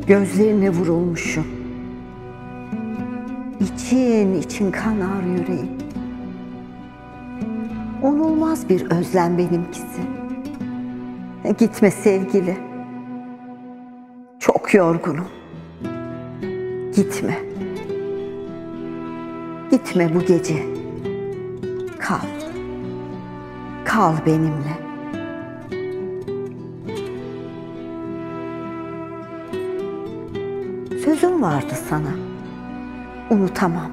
Gözlerine vurulmuşum. İçin için kanar yüreğim. Onulmaz bir özlem benimkisi. Gitme sevgili. Çok yorgunum. Gitme. Gitme bu gece. Kal. Kal benimle. Sözüm vardı sana. Unutamam.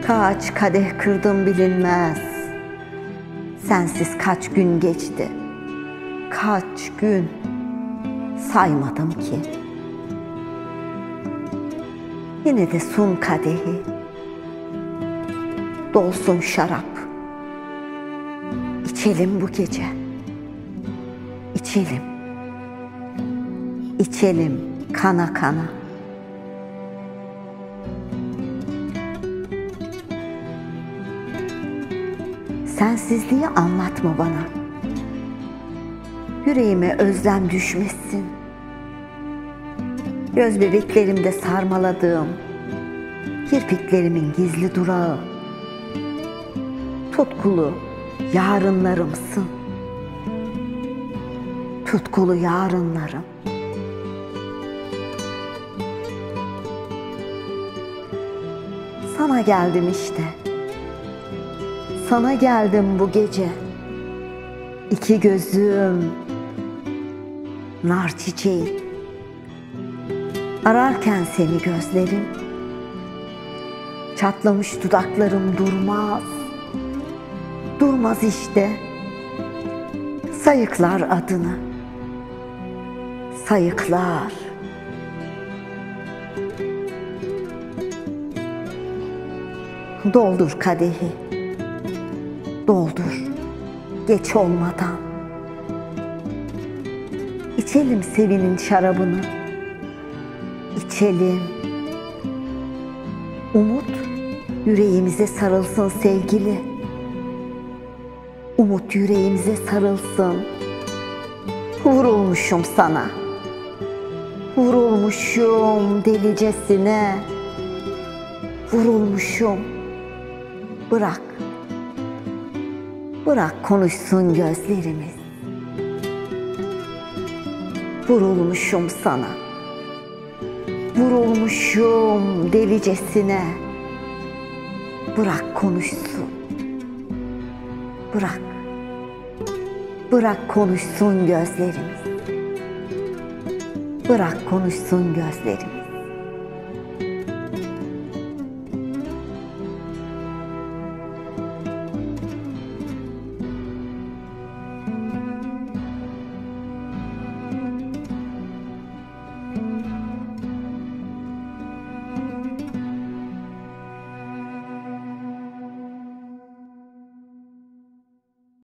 Kaç kadeh kırdım bilinmez. Sensiz kaç gün geçti. Kaç gün saymadım ki. Yine de sun kadehi. Dolsun şarap. İçelim bu gece. İçelim. İçelim kana kana. Sensizliği anlatma bana. Yüreğime özlem düşmesin. Göz bebeklerimde sarmaladığım kirpiklerimin gizli durağı. Tutkulu yarınlarımsın. Tutkulu yarınlarım. Sana geldim işte. Sana geldim bu gece. İki gözüm nar çiçeği. Ararken seni gözlerim. Çatlamış dudaklarım durmaz. Durmaz işte. Sayıklar adını. Sayıklar. Doldur kadehi. Doldur. Geç olmadan. İçelim sevinin şarabını. İçelim. Umut yüreğimize sarılsın sevgili. Umut yüreğimize sarılsın. Vurulmuşum sana. Vurulmuşum delicesine. Vurulmuşum. Bırak. Bırak konuşsun gözlerimiz. Vurulmuşum sana. Vurulmuşum delicesine. Bırak konuşsun. Bırak. Bırak konuşsun gözlerimiz. Bırak konuşsun gözlerimiz.